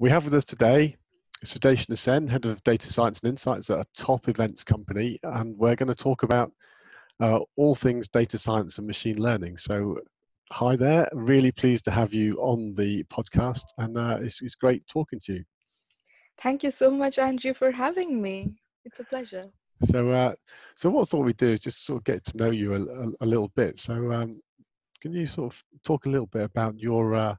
We have with us today Sudeshna Sen, Head of Data Science and Insights at a top events company, and we're going to talk about all things data science and machine learning. So hi there, really pleased to have you on the podcast, and it's great talking to you. Thank you so much, Andrew, for having me. It's a pleasure. So what I thought we'd do is just sort of get to know you a little bit. So can you sort of talk a little bit about your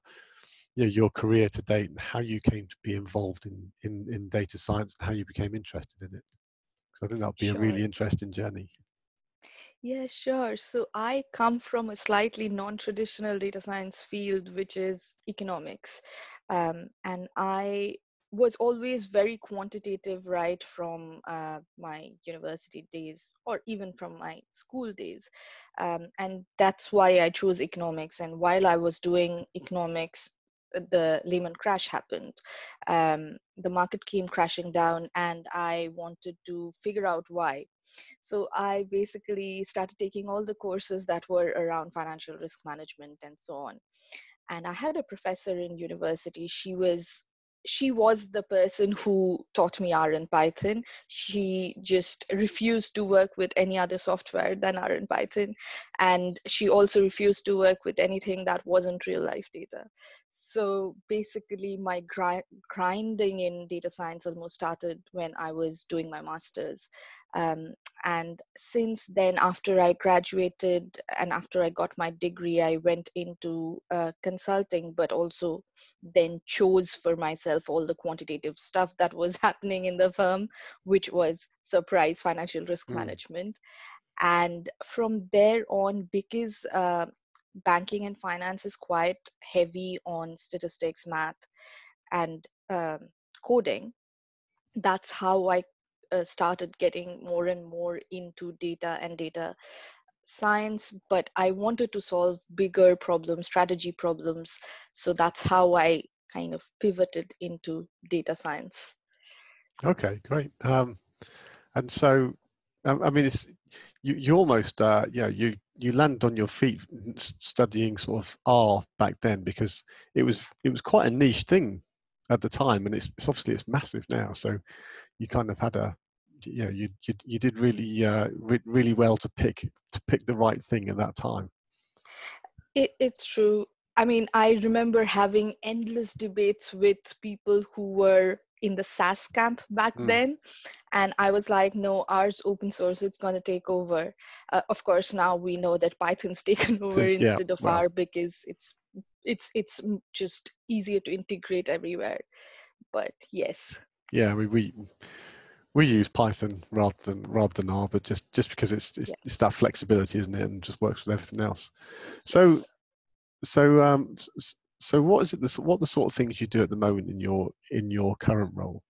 career to date and how you came to be involved in data science and how you became interested in it? Because I think that'll be a Sure. really interesting journey. Yeah, sure. So I come from a slightly non-traditional data science field, which is economics. And I was always very quantitative right from my university days or even from my school days. And that's why I chose economics. And while I was doing economics, the Lehman crash happened. The market came crashing down, and I wanted to figure out why. So I basically started taking all the courses that were around financial risk management and so on. And I had a professor in university. She was the person who taught me R and Python. She just refused to work with any other software than R and Python. And she also refused to work with anything that wasn't real life data. So basically, my grinding in data science almost started when I was doing my master's. Um, and since then, after I graduated and after I got my degree, I went into consulting, but also then chose for myself all the quantitative stuff that was happening in the firm, which was surprise financial risk Mm. management. And from there on, because banking and finance is quite heavy on statistics, math, and coding, that's how I started getting more and more into data and data science. But I wanted to solve bigger problems, strategy problems. So that's how I kind of pivoted into data science. Okay, great. And so, I mean, you almost you land on your feet studying sort of R back then, because it was quite a niche thing at the time, and it's obviously it's massive now. So you kind of had you did really well to pick the right thing at that time. It's true. I mean, I remember having endless debates with people who were in the SAS camp back Mm. then. And I was like, no, ours open source, it's going to take over. Of course, now we know that Python's taken over Yeah, instead of well, R because it's just easier to integrate everywhere. But yes. yeah, we use Python rather than R, but just because it's that flexibility, isn't it, and just works with everything else. So Yes. so what is it? What the sort of things you do at the moment in your current role?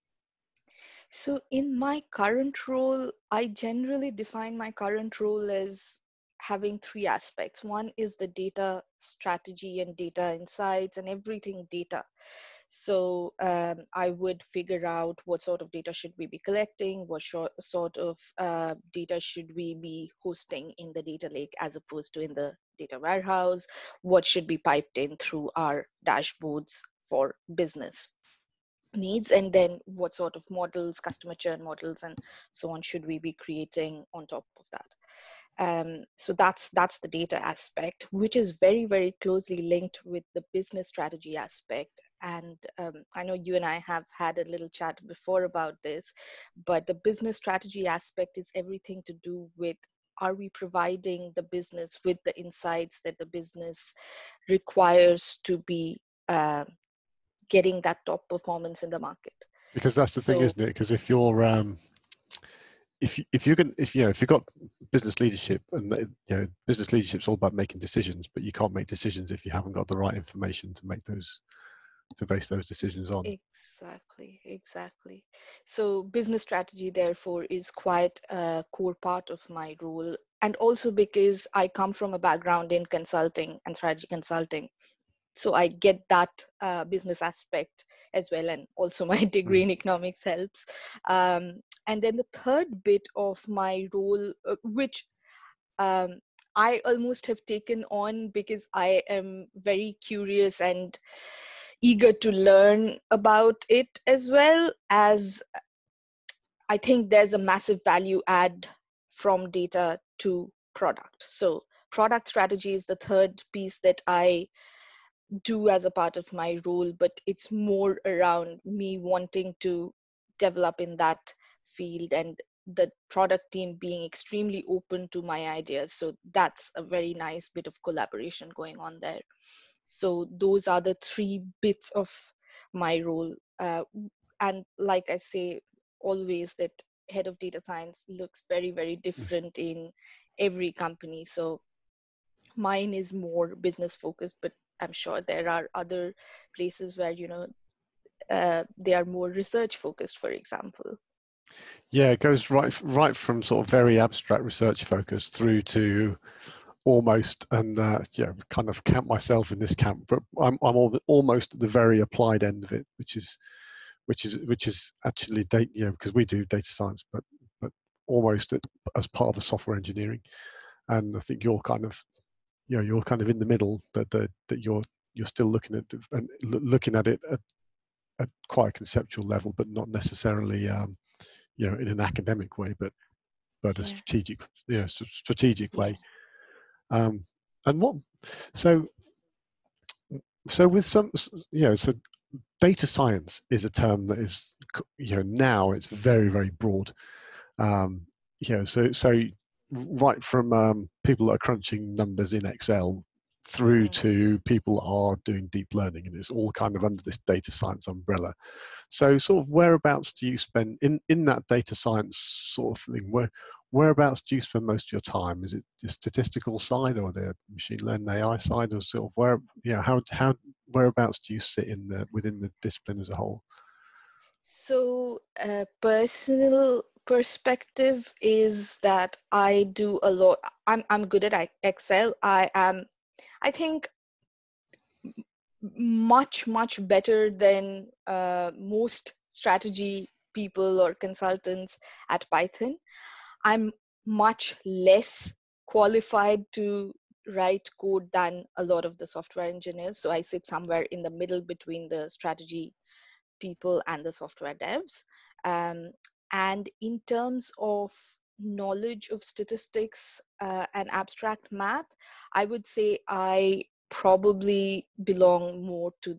So in my current role, I generally define my current role as having three aspects. One is the data strategy and data insights and everything data. So I would figure out what sort of data should we be collecting, what sort of data should we be hosting in the data lake as opposed to in the data warehouse, what should be piped in through our dashboards for business needs, and then what sort of models, customer churn models, and so on should we be creating on top of that. So that's the data aspect, which is very, very closely linked with the business strategy aspect. And I know you and I have had a little chat before about this, but the business strategy aspect is everything to do with, are we providing the business with the insights that the business requires to be getting that top performance in the market. Because that's the thing, So isn't it? Because if you're if you've got business leadership, and business leadership's all about making decisions, but you can't make decisions if you haven't got the right information to base those decisions on. exactly. So business strategy, therefore, is quite a core part of my role. And also because I come from a background in consulting and strategy consulting. So I get that business aspect as well. And also my degree Mm. in economics helps. And then the third bit of my role, which um, I almost have taken on because I am very curious and eager to learn about it, as well as I think there's a massive value add from data to product. So product strategy is the third piece that I do as a part of my role, but it's more around me wanting to develop in that field and the product team being extremely open to my ideas. So that's a very nice bit of collaboration going on there. So those are the three bits of my role. And like I say always, that head of data science looks very, very different in every company. So mine is more business focused, but I'm sure there are other places where, they are more research focused, for example. Yeah, it goes right from sort of very abstract research focus through to almost, and yeah, kind of count myself in this camp, but I'm almost at the very applied end of it, which is actually data, because we do data science, but almost as part of a software engineering. And I think you're kind of, you're kind of in the middle, that you're still looking at and looking at it at quite a conceptual level, but not necessarily in an academic way, but a Yeah. strategic Yeah. way. Um, and what so so with some so data science is a term that is, now it's very, very broad. um, so right from people that are crunching numbers in Excel through Mm. to people that are doing deep learning, and it's all kind of under this data science umbrella. So sort of whereabouts do you spend in that data science sort of thing? Whereabouts do you spend most of your time? Is it the statistical side or the machine learning AI side, or sort of how whereabouts do you sit within the discipline as a whole? So, personal perspective is that I do a lot. I'm good at Excel. I think much better than most strategy people or consultants at Python. I'm much less qualified to write code than a lot of the software engineers. So I sit somewhere in the middle between the strategy people and the software devs. Um, and in terms of knowledge of statistics and abstract math, I would say I probably belong more to,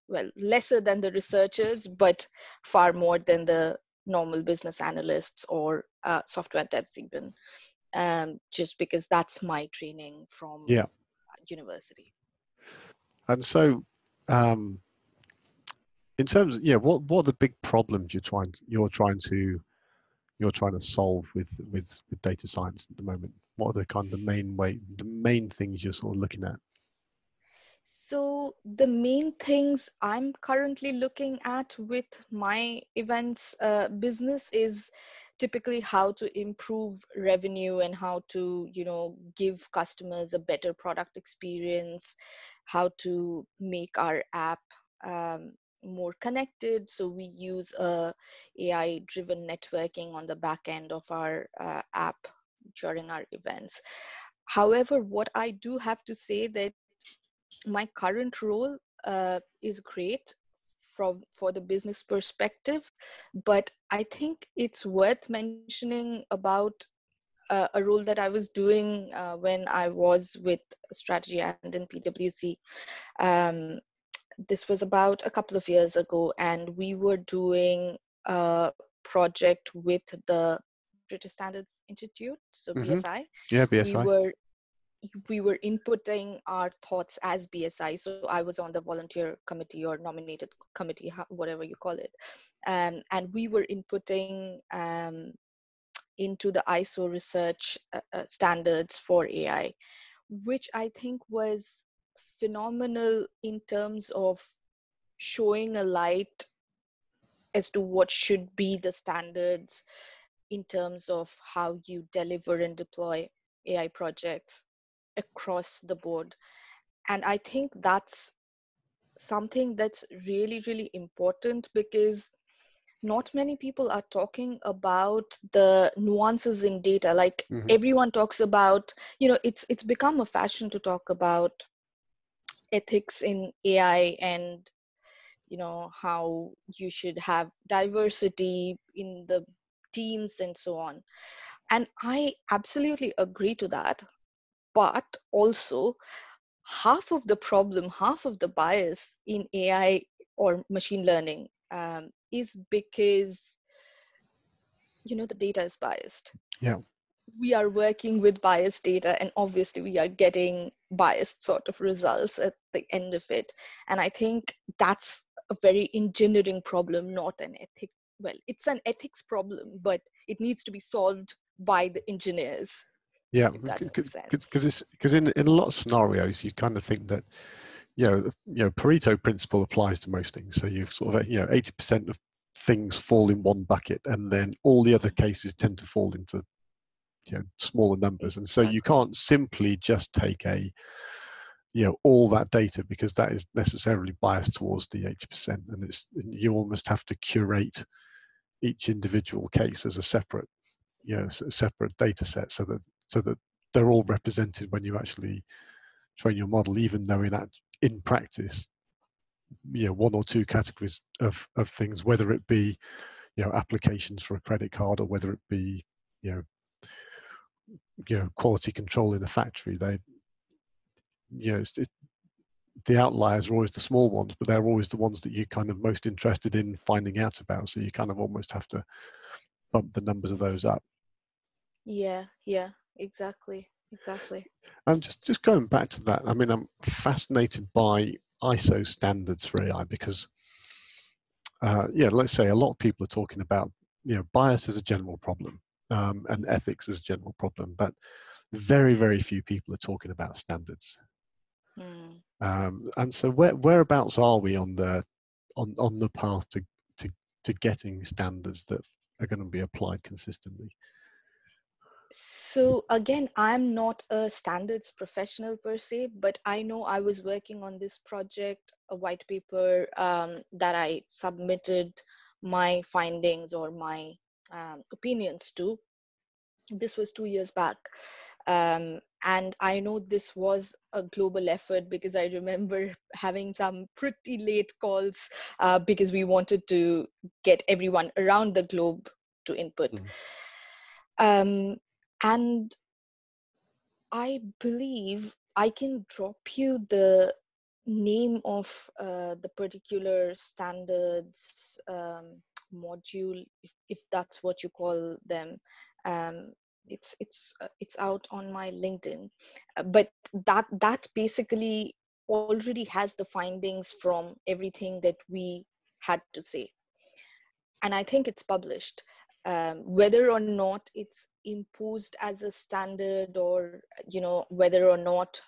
well, lesser than the researchers, but far more than the normal business analysts or software devs even, just because that's my training from Yeah, university. and so in terms of, what are the big problems you're trying to solve with data science at the moment? What are the kind of the main things you're sort of looking at? So the main things I'm currently looking at with my events business is typically how to improve revenue and how to, give customers a better product experience, how to make our app um, more connected. So we use AI-driven networking on the back end of our app during our events. However, what I do have to say that my current role is great for the business perspective, but I think it's worth mentioning about a role that I was doing when I was with strategy and in PwC. Um, this was about a couple of years ago, and we were doing a project with the British Standards Institute, so Hmm. BSI. Yeah, we BSI. were we were inputting our thoughts as BSI. So I was on the volunteer committee or nominated committee, whatever you call it. And we were inputting into the ISO research standards for AI, which I think was phenomenal in terms of showing a light as to what should be the standards in terms of how you deliver and deploy AI projects across the board. And I think that's something that's really, really important because not many people are talking about the nuances in data. Like Hmm. everyone talks about, it's become a fashion to talk about ethics in AI and how you should have diversity in the teams and so on. And I absolutely agree to that. But also, half of the problem, half of the bias in AI or machine learning is because, the data is biased. Yeah. We are working with biased data, and obviously we are getting biased sort of results at the end of it. And I think that's a very engineering problem, not an ethic. Well, it's an ethics problem, but it needs to be solved by the engineers, Yeah, if that makes sense. because in a lot of scenarios you kind of think that Pareto principle applies to most things. So you sort of 80% of things fall in one bucket, and then all the other cases tend to fall into smaller numbers. And so you Exactly. can't simply just take all that data, because that is necessarily biased towards the 80%, and you almost have to curate each individual case as a separate separate data set, so that they're all represented when you actually train your model, even though in practice one or two categories of things, whether it be applications for a credit card, or whether it be you know quality control in a factory, they the outliers are always the small ones, but they're always the ones that you're kind of most interested in finding out about, so you kind of almost have to bump the numbers of those up. Yeah, exactly. And just going back to that, I mean, I'm fascinated by ISO standards for AI, because let's say a lot of people are talking about bias as a general problem, and ethics as a general problem, but very, very few people are talking about standards. Mm. And so whereabouts are we on the path to getting standards that are going to be applied consistently? So again, I'm not a standards professional per se, but I know I was working on this project, a white paper that I submitted my findings or my opinions to. This was 2 years back. And I know this was a global effort, because I remember having some pretty late calls because we wanted to get everyone around the globe to input. Mm. Um, and I believe I can drop you the name of the particular standards module, if that's what you call them. Um, it's out on my LinkedIn, but that basically already has the findings from everything that we had to say, and I think it's published. Whether or not it's imposed as a standard, or whether or not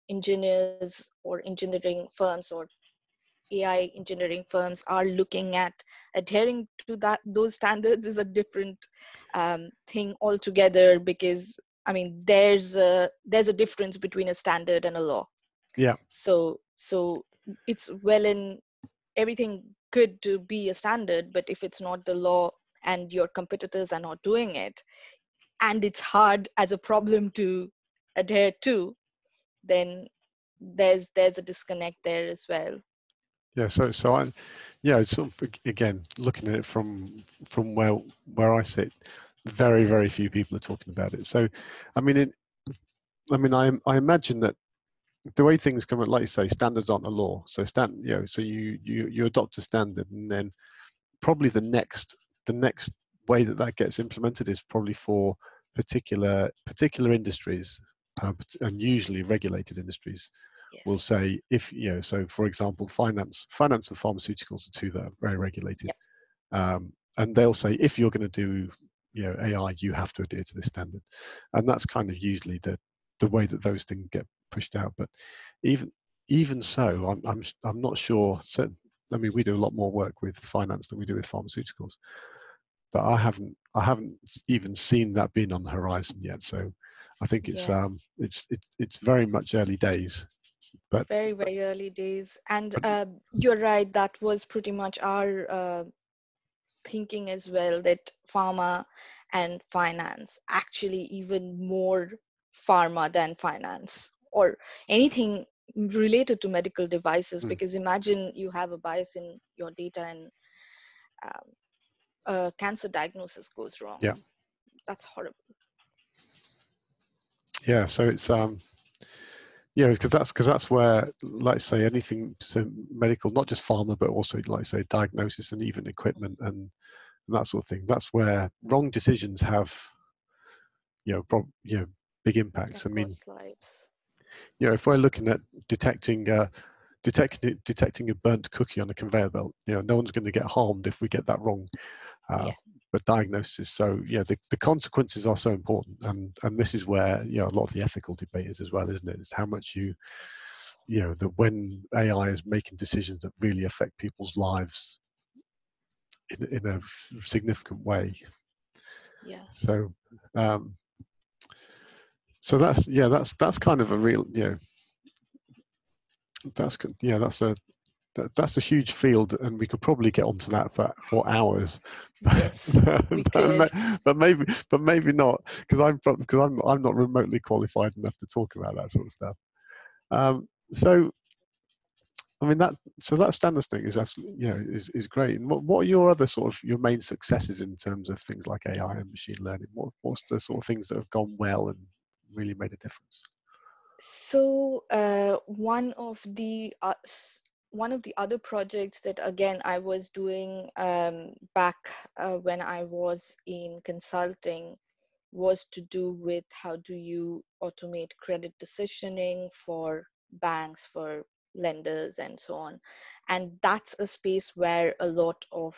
engineers or engineering firms or AI engineering firms are looking at adhering to those standards is a different thing altogether, because I mean there's a difference between a standard and a law. Yeah. So it's well in everything good to be a standard, but if it's not the law and your competitors are not doing it, and it's hard as a problem to adhere to, then there's a disconnect there as well. Yeah, so it's sort of, again, looking at it from where I sit, very, very few people are talking about it. So, I mean, I imagine that the way things come, like you say, standards aren't a law. So so you adopt a standard, and then probably the next way that gets implemented is probably for particular industries, and usually regulated industries will Yes. say, if so for example, finance and pharmaceuticals are two that are very regulated, Yep. and they'll say, if you're going to do AI, you have to adhere to this standard, and that's kind of usually the way that those things get pushed out. But even so, I'm not sure. So, I mean, we do a lot more work with finance than we do with pharmaceuticals, but I haven't even seen that being on the horizon yet. So I think Yeah. it's very much early days. But Very, very early days. And you're right, that was pretty much our thinking as well, that pharma and finance, actually even more pharma than finance, or anything related to medical devices, Mm. because imagine you have a bias in your data and um, a cancer diagnosis goes wrong. Yeah. That's horrible. Yeah. So it's yeah, because that's where, like say, anything so medical, not just pharma, but also like say diagnosis and even equipment and that sort of thing. That's where wrong decisions have, big Can impacts. I mean, cost lives. if we're looking at detecting a burnt cookie on a conveyor belt, no one's going to get harmed if we get that wrong. Uh, Yeah. but diagnosis, so yeah, the consequences are so important, and this is where a lot of the ethical debate is as well, isn't it? It's how much Yes. that when AI is making decisions that really affect people's lives in a significant way. Yeah. So, um, so that's kind of a real, that's that's a huge field, and we could probably get onto that for hours. Yes, we could. But maybe not, because I'm not remotely qualified enough to talk about that sort of stuff. So I mean that standards thing is absolutely is great. And what are your other sort of your main successes in terms of things like AI and machine learning? What's the sort of things that have gone well and really made a difference? So one of the other projects that again I was doing back when I was in consulting was to do with how do you automate credit decisioning for banks, for lenders, and so on. And that's a space where a lot of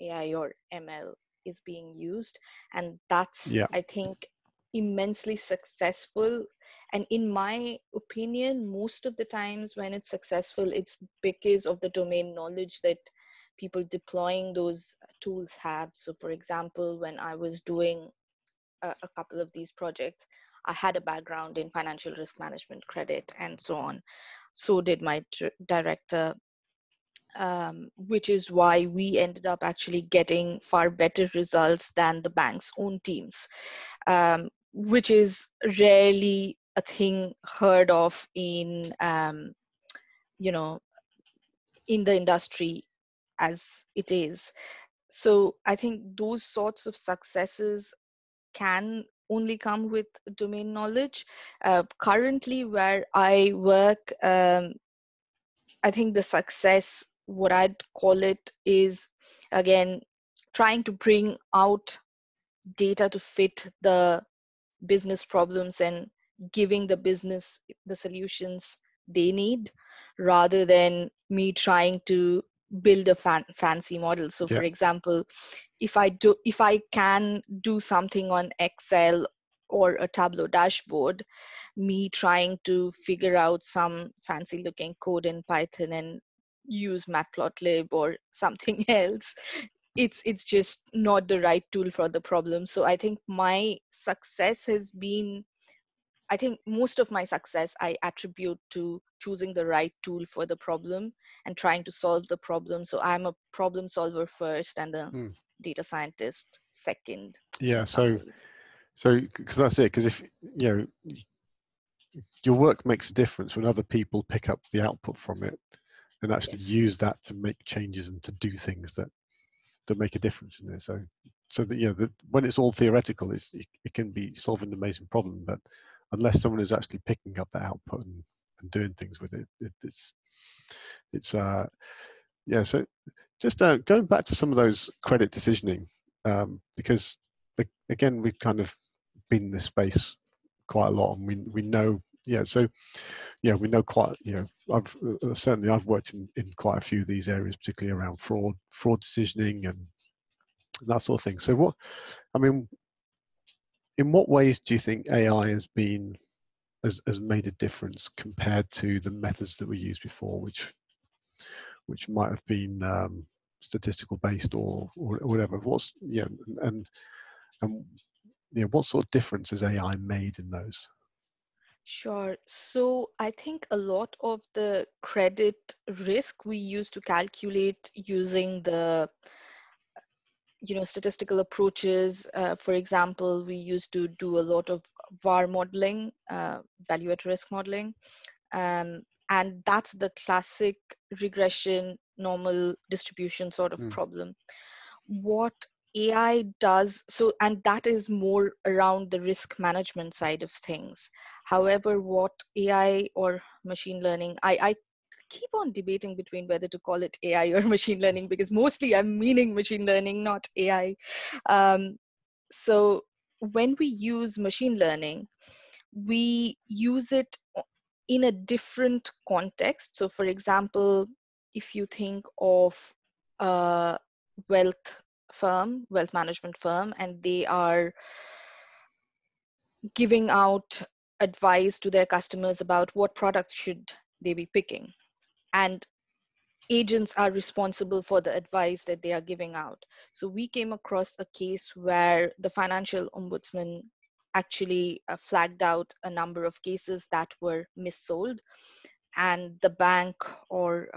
AI or ML is being used, and that's, Yeah, I think, immensely successful. And in my opinion, most of the times when it's successful, it's because of the domain knowledge that people deploying those tools have. So for example, when I was doing a couple of these projects, I had a background in financial risk management, credit, and so on. So did my director, which is why we ended up actually getting far better results than the bank's own teams, which is rarely a thing heard of in, you know, in the industry as it is. So I think those sorts of successes can only come with domain knowledge. Currently, where I work, I think the success, what I'd call it, is again trying to bring out data to fit the business problems and giving the business the solutions they need, rather than me trying to build a fancy model. So yeah, for example, if I can do something on Excel or a Tableau dashboard, me trying to figure out some fancy looking code in Python and use Matplotlib or something else, it's just not the right tool for the problem. So I think my success has been, I think most of my success I attribute to choosing the right tool for the problem and trying to solve the problem. So I'm a problem solver first and a mm. data scientist second Yeah. in some So ways. because that's it. Because if your work makes a difference when other people pick up the output from it and actually Yes. use that to make changes and to do things that make a difference in there. So that when it's all theoretical, it can be solving an amazing problem, but unless someone is actually picking up that output and doing things with it, it's yeah. So just going back to some of those credit decisioning, because again we've kind of been in this space quite a lot, and we know so we know quite I've certainly I've worked in quite a few of these areas, particularly around fraud decisioning and that sort of thing. So what I mean, in what ways do you think AI has made a difference compared to the methods that were used before, which might have been statistical based or whatever? What's and what sort of difference has AI made in those? Sure. So I think a lot of the credit risk we used to calculate using the statistical approaches. For example, we used to do a lot of VAR modeling, value at risk modeling. And that's the classic regression normal distribution sort of Mm. problem. What AI does, so, and that is more around the risk management side of things. However, what AI or machine learning, I keep on debating between whether to call it AI or machine learning, because mostly I'm meaning machine learning, not AI. Um, so when we use machine learning, we use it in a different context. So, for example, if you think of a wealth management firm, and they are giving out advice to their customers about what products should they be picking, and agents are responsible for the advice that they are giving out. So we came across a case where the financial ombudsman actually flagged out a number of cases that were missold, and the bank or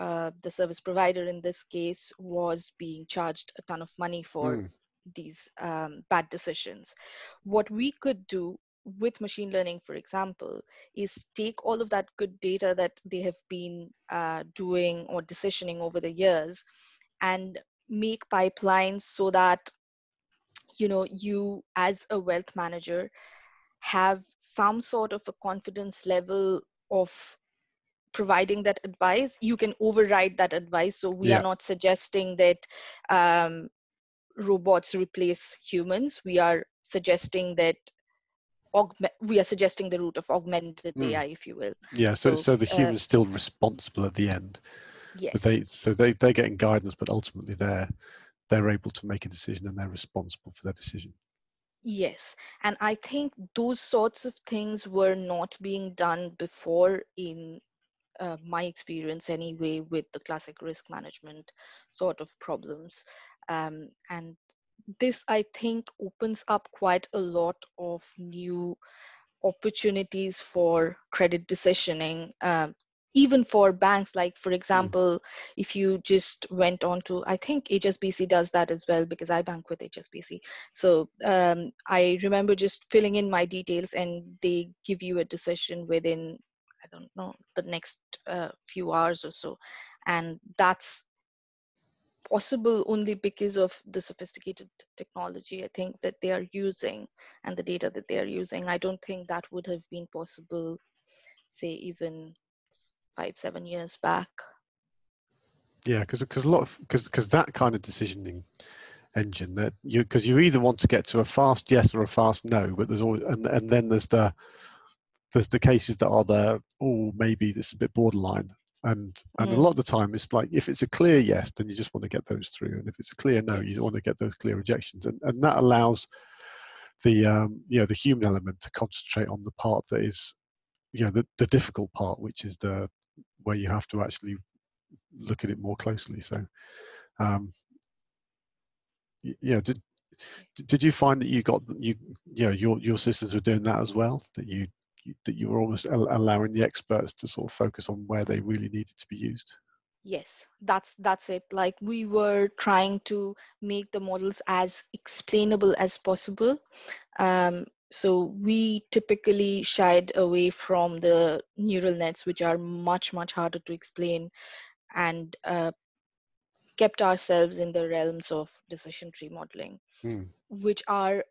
the service provider in this case was being charged a ton of money for Mm. these bad decisions. What we could do with machine learning, for example, is take all of that good data that they have been doing or decisioning over the years, and make pipelines so that you as a wealth manager have some sort of a confidence level of providing that advice. You can override that advice. So we are Yeah. not suggesting that um, robots replace humans. We are suggesting that we are suggesting the route of augmented AI, Mm. if you will. Yeah. So So so the human's still responsible at the end, but yes, they're getting guidance, but ultimately they're able to make a decision and they're responsible for their decision. yes. And I think those sorts of things were not being done before in my experience anyway, with the classic risk management sort of problems. And this, I think, opens up quite a lot of new opportunities for credit decisioning, even for banks. Like, for Mm. example, if you just went on to, I think HSBC does that as well, because I bank with HSBC. So I remember just filling in my details, and they give you a decision within, I don't know, the next few hours or so. And that's possible only because of the sophisticated technology, I think, that they are using, and the data that they are using. I don't think that would have been possible, say, even 5, 7 years back. Yeah, because a lot of because that kind of decisioning engine, that because you either want to get to a fast yes or a fast no, but there's always and then there's the cases that are there, oh, maybe this is a bit borderline, and a lot of Mm, the time it's like, if it's a clear yes, then you just want to get those through, and if it's a clear no, you yes, want to get those clear rejections, and that allows the the human element to concentrate on the part that is the difficult part, which is the where you have to actually look at it more closely. So um, yeah, did you find that your systems were doing that as well? That you were almost allowing the experts to sort of focus on where they really needed to be used? yes, that's it. Like, we were trying to make the models as explainable as possible. So we typically shied away from the neural nets, which are much, much harder to explain, and kept ourselves in the realms of decision tree modeling, Mm. which are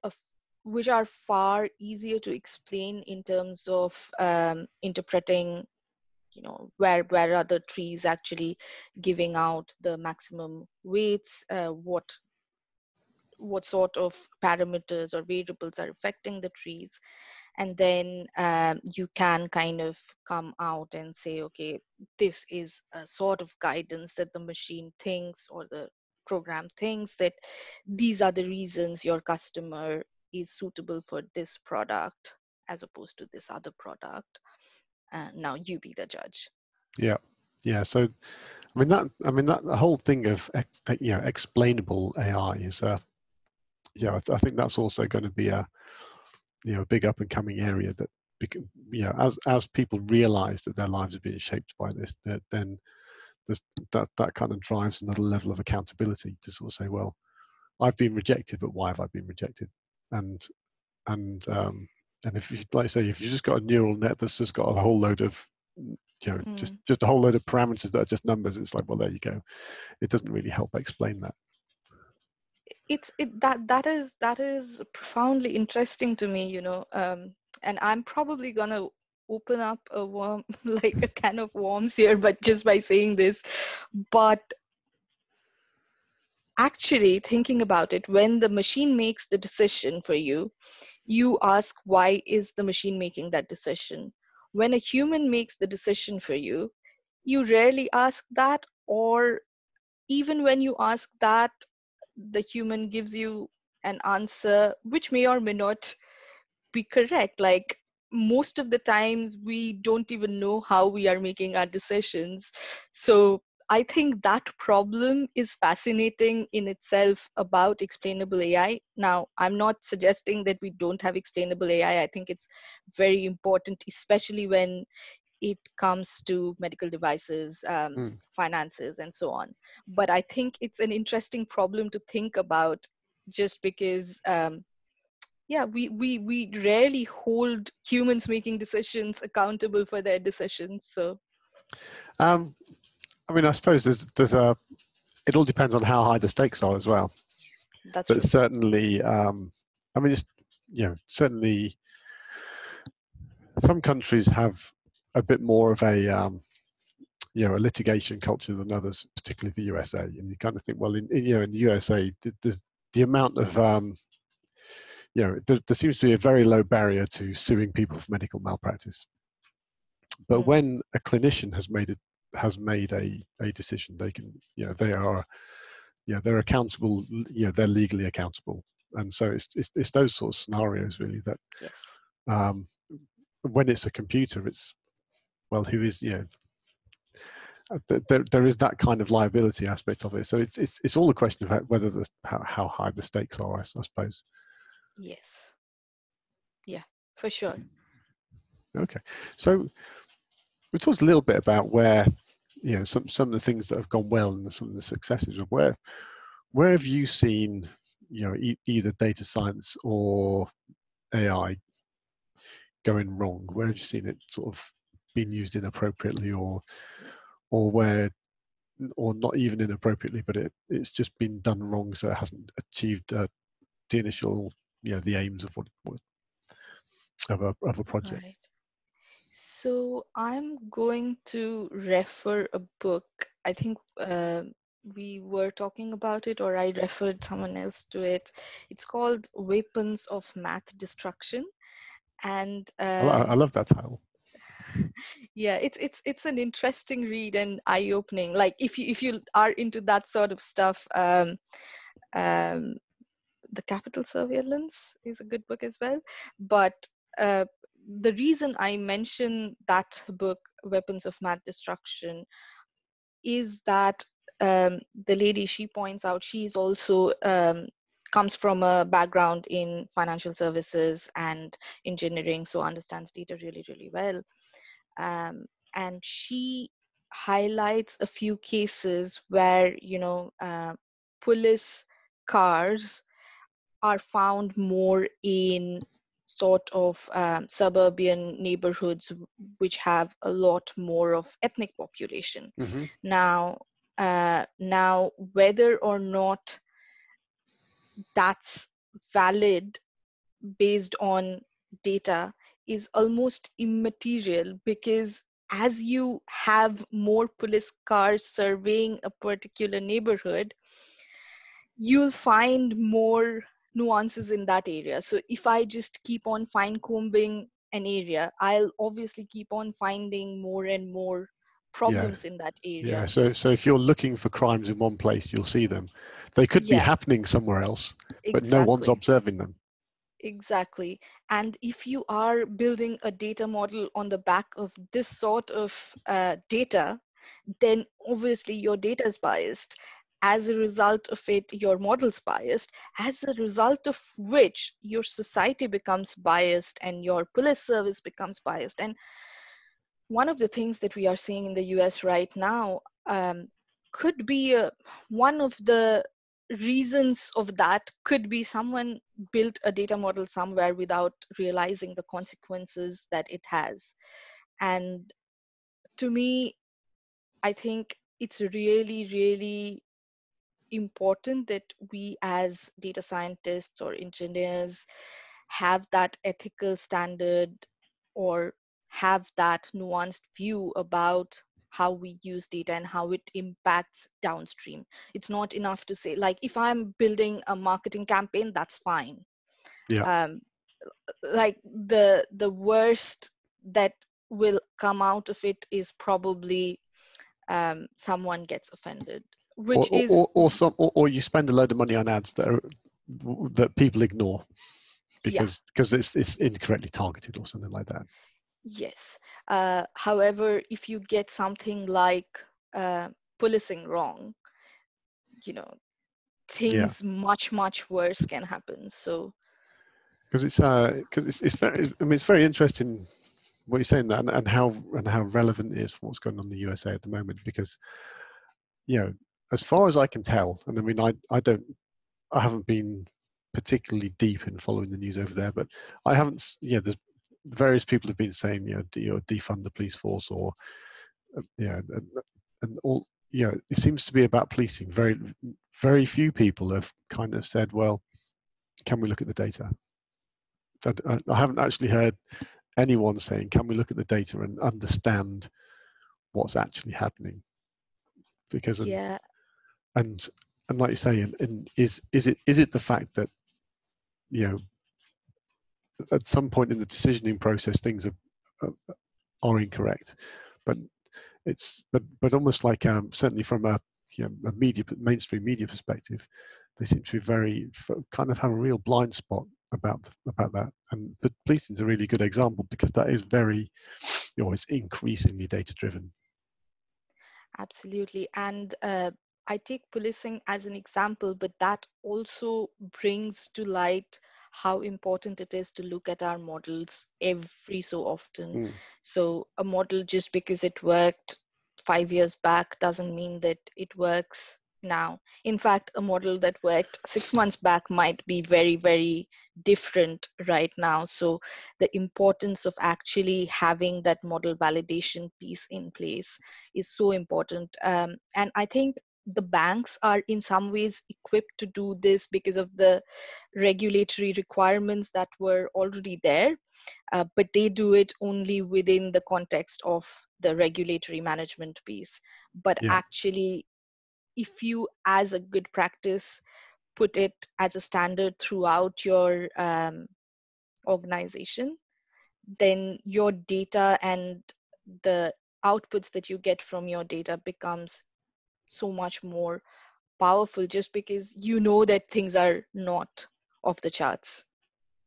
which are far easier to explain in terms of interpreting, where are the trees actually giving out the maximum weights, what sort of parameters or variables are affecting the trees. And then you can kind of come out and say, okay, this is a sort of guidance that the machine thinks, or the program thinks, that these are the reasons your customer is suitable for this product as opposed to this other product. Now you be the judge. Yeah, yeah. So I mean that the whole thing of explainable AI is I think that's also going to be a big up and coming area that as people realize that their lives are being shaped by this, then there's, that kind of drives another level of accountability to sort of say, well, I've been rejected, but why have I been rejected? And and um, and if you, like I say, if you just got a neural net that's just got a whole load of Mm. just a whole load of parameters that are just numbers. It's like, well, there you go. It doesn't really help explain that. That is profoundly interesting to me, and I'm probably gonna open up a worm like a can of worms here, but just by saying this. But actually thinking about it, when the machine makes the decision for you, you ask, why is the machine making that decision? When a human makes the decision for you, you rarely ask that, or even when you ask that, the human gives you an answer which may or may not be correct. Like, most of the times we don't even know how we are making our decisions. So I think that problem is fascinating in itself about explainable AI. Now, I'm not suggesting that we don't have explainable AI. I think it's very important, especially when it comes to medical devices, Mm. finances, and so on. But I think it's an interesting problem to think about, just because, yeah, we rarely hold humans making decisions accountable for their decisions. So Um, I mean, I suppose there's a. It all depends on how high the stakes are as well. that's But true. certainly, I mean, it's certainly some countries have a bit more of a a litigation culture than others, particularly the USA. And you kind of think, well, in the USA, there's the amount of there seems to be a very low barrier to suing people for medical malpractice. But Mm, when a clinician has made a decision, they can they are they're accountable, they're legally accountable. And so it's those sort of scenarios really that yes. um, when it's a computer, it's well, who is there is that kind of liability aspect of it. So it's all a question of whether how high the stakes are, I suppose. Yes. Yeah, for sure. Okay, so we talked a little bit about where some of the things that have gone well and some of the successes. Where have you seen either data science or AI going wrong? Where have you seen it sort of being used inappropriately, or where, or not even inappropriately, but it's just been done wrong, so it hasn't achieved the initial, the aims of what of a project? Right. So I'm going to refer a book. I think we were talking about it, or I referred someone else to it. It's called Weapons of Math Destruction. And I love that title. yeah, it's an interesting read and eye-opening. Like, if you are into that sort of stuff, um, The Capital Surveillance is a good book as well. But uh, the reason I mention that book, Weapons of Math Destruction, is that the lady, she points out, she's also comes from a background in financial services and engineering, so understands data really, really well. um, and she highlights a few cases where police cars are found more in sort of suburban neighborhoods which have a lot more of ethnic population. Hmm. Now whether or not that's valid based on data is almost immaterial, because as you have more police cars surveying a particular neighborhood, you'll find more nuances in that area. So if I just keep on fine combing an area, I'll obviously keep on finding more and more Yeah, problems in that yeah. area. So if you're looking for crimes in one place, you'll see them. They could be Yeah, happening somewhere else, but no one's exactly. observing them. Exactly. And if you are building a data model on the back of this sort of data, then obviously your data is biased. As a result of it, your model's biased, as a result of which your society becomes biased and your police service becomes biased. And one of the things that we are seeing in the US right now, could be one of the reasons of that could be someone built a data model somewhere without realizing the consequences that it has. And To me, I think it's really, really important that we as data scientists or engineers have that ethical standard, or have that nuanced view about how we use data and how it impacts downstream. It's not enough to say, like, if I'm building a marketing campaign, that's fine. Yeah, um, like the worst that will come out of it is probably someone gets offended, or which is, or you spend a load of money on ads that people ignore yeah, because it's incorrectly targeted or something like that. yes. However, if you get something like uh, policing wrong, you know, Yeah, things much, much worse can happen. So, because it's very, I mean, it's very interesting what you're saying that, and how relevant it is for what's going on in the USA at the moment. Because, you know, as far as I can tell, and I mean, I haven't been particularly deep in following the news over there, but I haven't. Yeah, there's various people have been saying, defund the police force, or yeah, and all. Yeah, it seems to be about policing. Very few people have kind of said, well, can we look at the data? I haven't actually heard anyone saying, can we look at the data and understand what's actually happening? Because yeah, and and like you say, and is it the fact that, you know, at some point in the decisioning process things are incorrect, but but almost like, certainly from a, a mainstream media perspective, they seem to be kind of have a real blind spot about that. And but policing is a really good example, because that is very, it's increasingly data driven. absolutely. And I take policing as an example, but that also brings to light how important it is to look at our models every so often. Mm, So, a model, just because it worked 5 years back, doesn't mean that it works now. In fact, a model that worked 6 months back might be very, very different right now. So, the importance of actually having that model validation piece in place is so important. And I think the banks are in some ways equipped to do this because of the regulatory requirements that were already there, but they do it only within the context of the regulatory management piece. But yeah, actually, if you, as a good practice, put it as a standard throughout your organization, then your data and the outputs that you get from your data becomes so much more powerful, just because you know that things are not off the charts.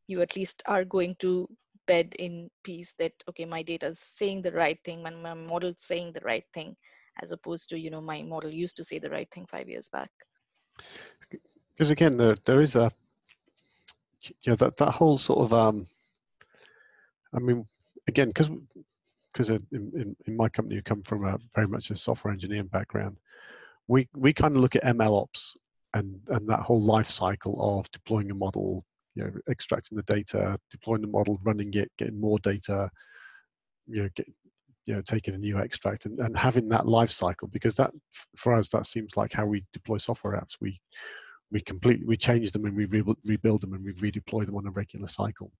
You at least are going to bed in peace that, okay, my data is saying the right thing, my model is saying the right thing, as opposed to, my model used to say the right thing 5 years back. because again, there is a, that whole sort of, I mean, again, because in my company, you come from a very much a software engineering background, we kind of look at ML ops and that whole life cycle of deploying a model, extracting the data, deploying the model, running it, getting more data, taking a new extract, and having that life cycle. Because that, for us, that seems like how we deploy software apps. We change them, and we rebuild them, and we redeploy them on a regular cycle.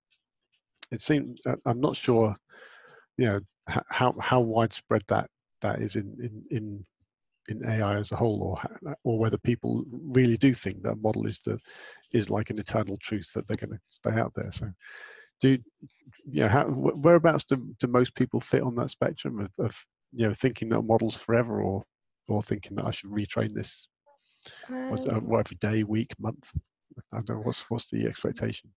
It seems, I'm not sure, how widespread that is in AI as a whole, or whether people really do think that model is like an eternal truth that they're going to stay out there. So, do whereabouts do most people fit on that spectrum of thinking that model's forever, or thinking that I should retrain this, what, every day, week, month? I don't know, what's the expectation.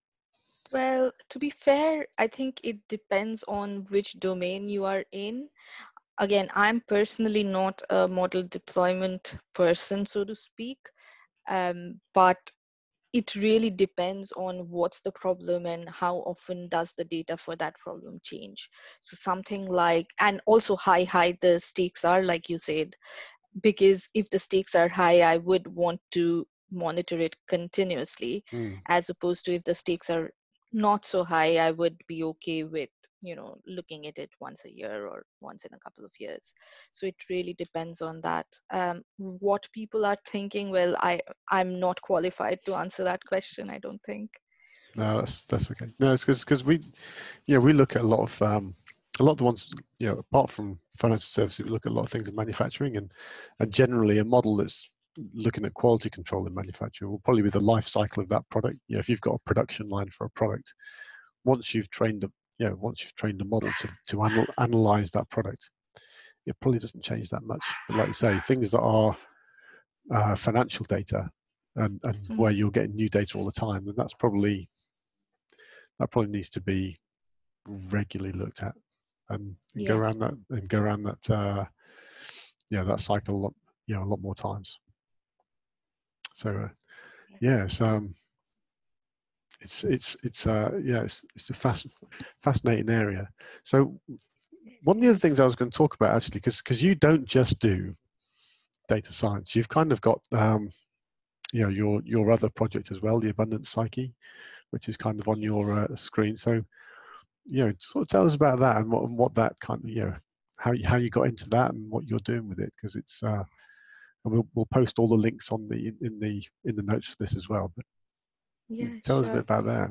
Well, to be fair, I think it depends on which domain you are in. Again, I'm personally not a model deployment person, so to speak, but it really depends on what's the problem and how often does the data for that problem change. So something like, and also how high the stakes are, like you said, because if the stakes are high, I would want to monitor it continuously, Mm, as opposed to if the stakes are not so high, I would be okay with looking at it once a year or once in a couple of years. So it really depends on that. What people are thinking, well, I'm not qualified to answer that question, I don't think. No, that's okay. No, it's because we, we look at a lot of the ones, apart from financial services, we look at a lot of things in manufacturing, and generally a model that's looking at quality control in manufacturing will probably be the life cycle of that product. If you've got a production line for a product, once you've trained the model to analyze that product, it probably doesn't change that much. But like you say, things that are financial data and where Mhm. you're getting new data all the time, then that probably needs to be regularly looked at and Yeah. go around that that cycle a lot more times. So yeah, it's a fascinating area. So one of the other things I was going to talk about, actually, because you don't just do data science, you've kind of got your other project as well, the Abundance Psyche, which is kind of on Yes. your screen. So sort of tell us about that and what that kind of how you got into that and what you're doing with it, because it's and we'll post all the links on in the notes for this as well. But Yeah, tell us a bit sure. about that.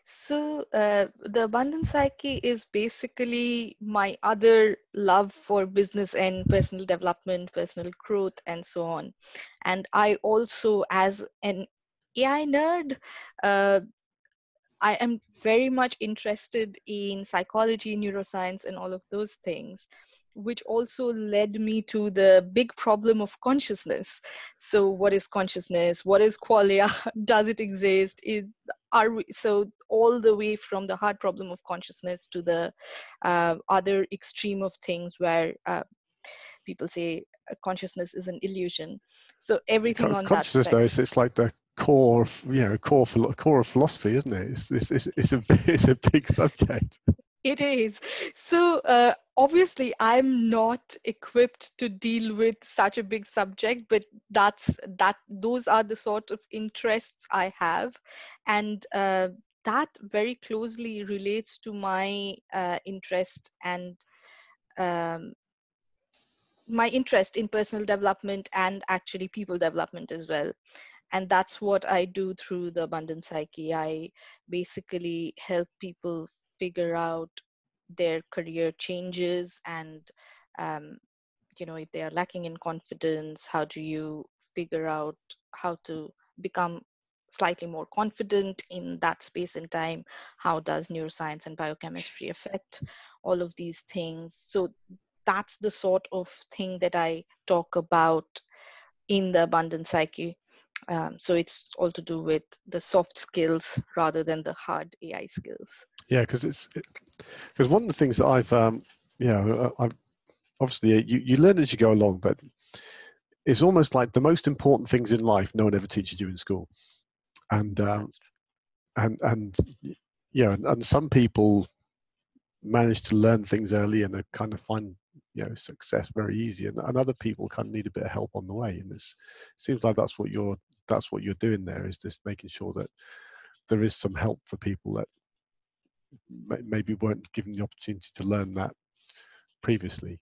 So, the Abundant Psyche is basically my other love for business and personal development, personal growth, and so on. And I also, as an AI nerd, uh, I am very much interested in psychology, neuroscience, and all of those things, which also led me to the big problem of consciousness. So, what is consciousness? What is qualia? Does it exist? So all the way from the hard problem of consciousness to the other extreme of things where people say consciousness is an illusion. So everything on that Consciousness, though, spectrum. it's like the core of, core of philosophy, isn't it? It's a it's a big subject. It is. So, obviously, I'm not equipped to deal with such a big subject, but those are the sort of interests I have, and that very closely relates to my interest and um, my interest in personal development and actually people development as well. And that's what I do through the Abundant Psyche. I basically help people figure out their career changes and um, if they are lacking in confidence, how do you figure out how to become slightly more confident in that space and time? How does neuroscience and biochemistry affect all of these things? So that's the sort of thing that I talk about in the Abundant Psyche. So it's all to do with the soft skills rather than the hard AI skills. Yeah, because one of the things that I've obviously you learn as you go along, but it's almost like the most important things in life no one ever teaches you in school, and That's and and some people manage to learn things early and kind of find success very easy, and other people kind of need a bit of help on the way, and it seems like that's what you're doing there, is just making sure that there is some help for people that maybe weren't given the opportunity to learn that previously.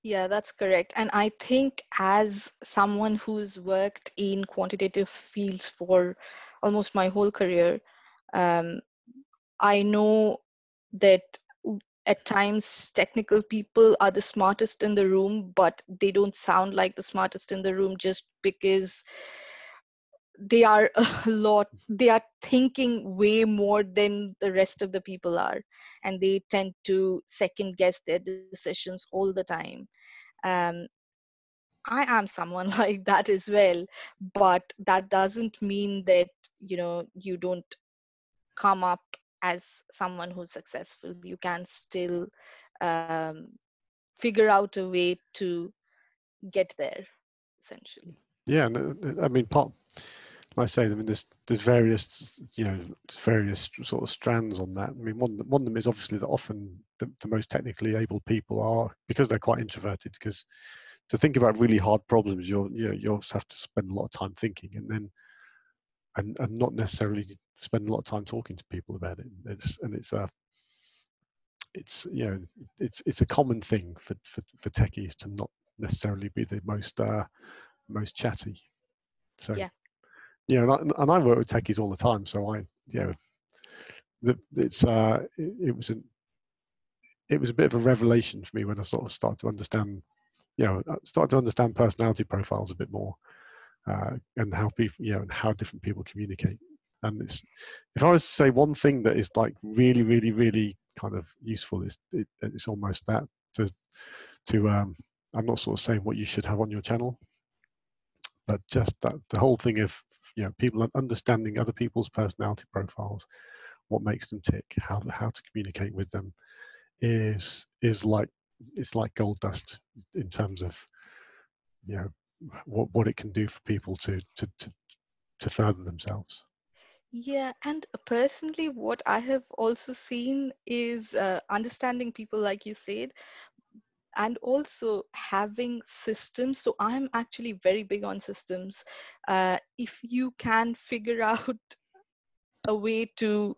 Yeah, that's correct. And I think as someone who's worked in quantitative fields for almost my whole career, um, I know that at times technical people are the smartest in the room, but they don't sound like the smartest in the room just because they are they are thinking way more than the rest of the people are, and they tend to second guess their decisions all the time. um, I am someone like that as well, but that doesn't mean that you don't come up as someone who's successful. You can still um, figure out a way to get there, essentially. Yeah, and I mean, like I say, I mean, there's various various sort of strands on that. I mean, one of them is obviously that often the most technically able people are, because they're quite introverted, because to think about really hard problems, you also have to spend a lot of time thinking, and not necessarily spend a lot of time talking to people about it. It's it's it's a common thing for techies to not necessarily be the most chatty. So Yeah. and I work with techies all the time, so I it's it was a bit of a revelation for me when I sort of started to understand personality profiles a bit more, and how people and how different people communicate. And if I was to say one thing that is like really really really kind of useful, it's almost that to I'm not sort of saying what you should have on your channel, but just that the whole thing of people understanding other people's personality profiles, what makes them tick, how to communicate with them is like it's like gold dust in terms of what it can do for people to further themselves. Yeah, and personally, what I have also seen is understanding people, like you said, and also having systems. So I'm actually very big on systems. If you can figure out a way to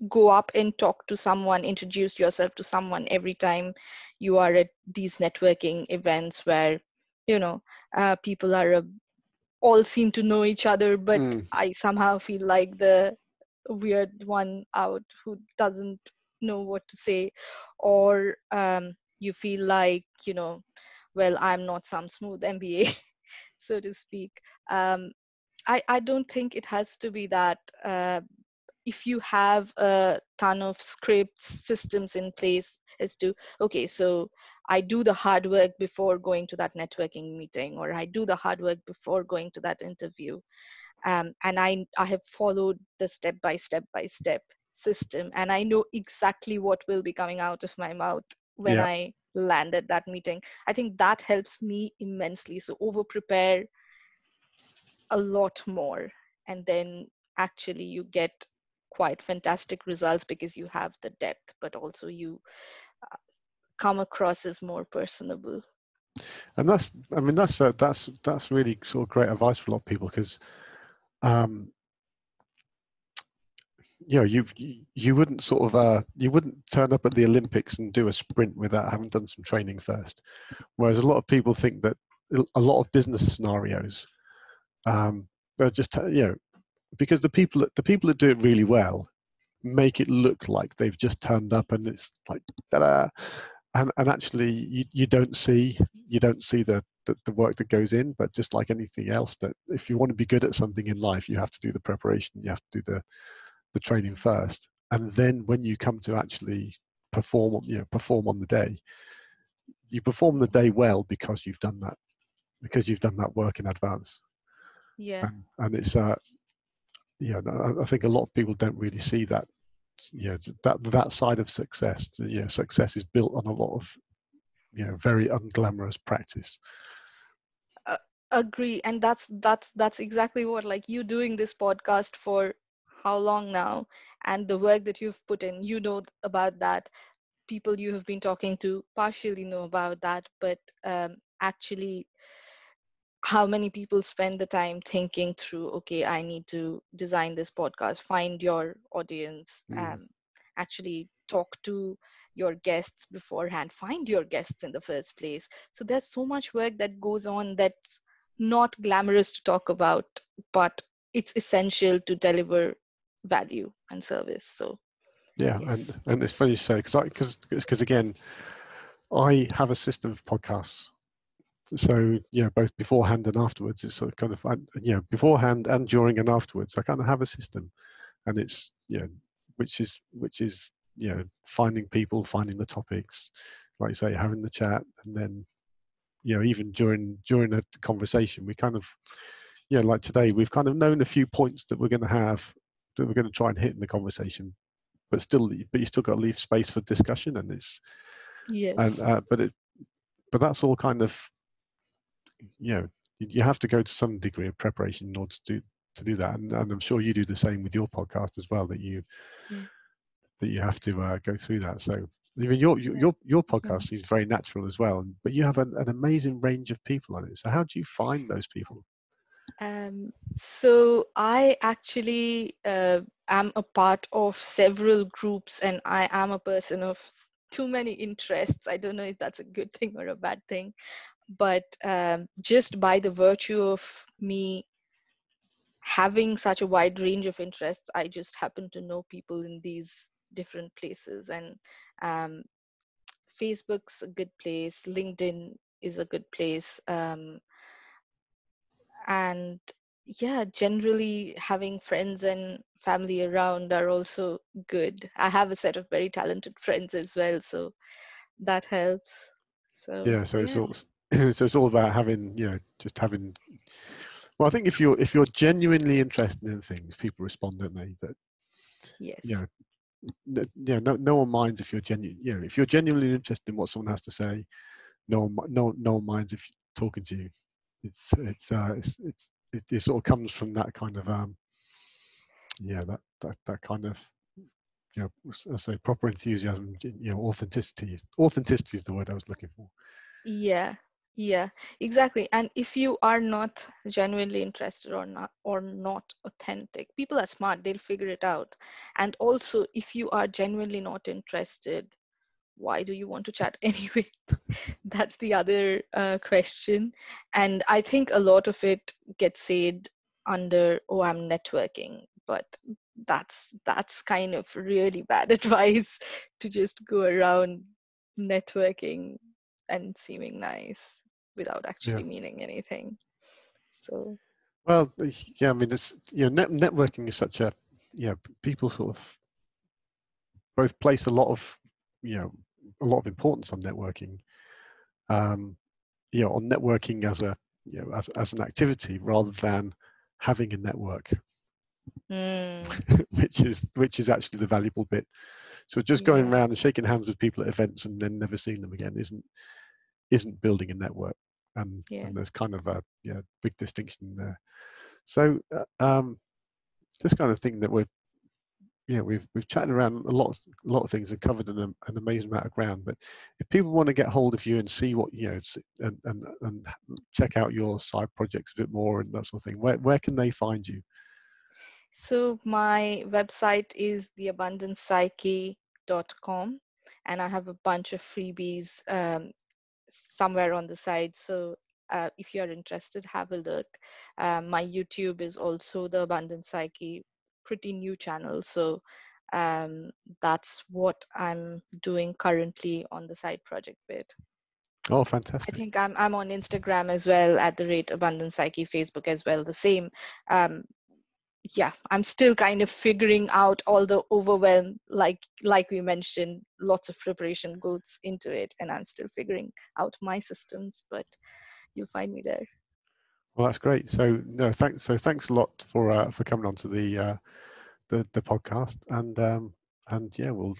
go up and talk to someone, introduce yourself to someone every time you are at these networking events where, you know, people are all seem to know each other, but Mm, I somehow feel like the weird one out who doesn't know what to say, or you feel like, well, I'm not some smooth MBA, so to speak. Um, I don't think it has to be that. If you have a ton of scripts, systems in place as to, okay, so I do the hard work before going to that networking meeting, or I do the hard work before going to that interview, and I have followed the step by step system, and I know exactly what will be coming out of my mouth when yeah, I land at that meeting. I think that helps me immensely. So over prepare a lot more, and then actually you get quite fantastic results because you have the depth, but also you come across as more personable. and that's really sort of great advice for a lot of people, because um, you wouldn't sort of you wouldn't turn up at the Olympics and do a sprint without having done some training first. Whereas a lot of people think that a lot of business scenarios, they're just because the people that do it really well make it look like they've just turned up and it's like ta-da, and actually you don't see the work that goes in. But just like anything else, that if you want to be good at something in life, you have to do the preparation, you have to do the training first, and then when you come to actually perform on the day, you perform the day well because you've done that work in advance. Yeah. And it's I think a lot of people don't really see that. That side of success. Success is built on a lot of very unglamorous practice. uh, Agree. And that's exactly what, like, you doing this podcast for how long now, and the work that you've put in, about that. People you have been talking to partially know about that, but actually how many people spend the time thinking through, okay, I need to design this podcast, find your audience, Mm. actually talk to your guests beforehand, find your guests in the first place. So there's so much work that goes on that's not glamorous to talk about, but it's essential to deliver value and service. So Yeah, yes. and it's funny you say, because again, I have a system of podcasts. So both beforehand and afterwards, it's sort of kind of beforehand and during and afterwards, I kind of have a system, and it's which is finding people, finding the topics, like you say, having the chat, and then even during a conversation, we kind of like today, we've kind of known a few points that we're going to have, that we're going to try and hit in the conversation, but you still got to leave space for discussion, and it's and Yes. but that's all kind of you have to go to some degree of preparation in order to do that, and I'm sure you do the same with your podcast as well, Yeah. that you have to go through that. So even your Mhm. podcast seems very natural as well, but you have an amazing range of people on it. So how do you find those people? So I actually am a part of several groups, and I am a person of too many interests. I don't know if that's a good thing or a bad thing, but just by the virtue of me having such a wide range of interests, I just happen to know people in these different places. And um, Facebook's a good place, LinkedIn is a good place. And yeah, generally having friends and family around are also good. I have a set of very talented friends as well, so that helps. So Yeah, so it's yeah. all so it's all about having, just having. Well, I think if you're genuinely interested in things, people respond, don't they? That you Yes. know, no one minds if you're genuine. If you're genuinely interested in what someone has to say, no one minds if talking to you. It sort of comes from that kind of that kind of I say proper enthusiasm. Authenticity is the word I was looking for. Yeah, yeah, exactly. And if you are not genuinely interested or not authentic, people are smart, they'll figure it out. And also, if you are genuinely not interested, why do you want to chat anyway? That's the other question. And I think a lot of it gets said under, oh, I'm networking, but that's kind of really bad advice to just go around networking and seeming nice without Yeah. actually meaning anything. So Well, yeah. I mean, networking is such a people sort of both place you know a lot of importance on networking. Um, on networking as a as an activity rather than having a network, mm, which is actually the valuable bit. So just going yeah, around and shaking hands with people at events and then never seeing them again isn't building a network. yeah. And there's kind of a big distinction there. So this kind of thing that we've chatted around a lot of things and covered an amazing amount of ground. But if people want to get hold of you and see what and check out your side projects a bit more and that sort of thing, where can they find you? So my website is theabundancepsyche.com, and I have a bunch of freebies somewhere on the side. So if you're interested, have a look. My YouTube is also the Abundance Psyche, pretty new channel. So um, that's what I'm doing currently on the side project bit. Oh, I fantastic. think I'm on Instagram as well at the rate Abundance Psyche, Facebook as well, the same. Um, yeah, I'm still kind of figuring out all the overwhelm, like we mentioned, lots of preparation goes into it, and I'm still figuring out my systems, but you'll find me there. Well, that's great. So no, thanks. So thanks a lot for coming on to the podcast, and yeah, we'll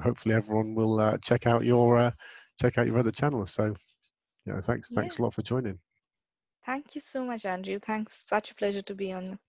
hopefully everyone will check out your other channels. So thanks Yeah, a lot for joining. thank you so much, Andrew. Thanks, such a pleasure to be on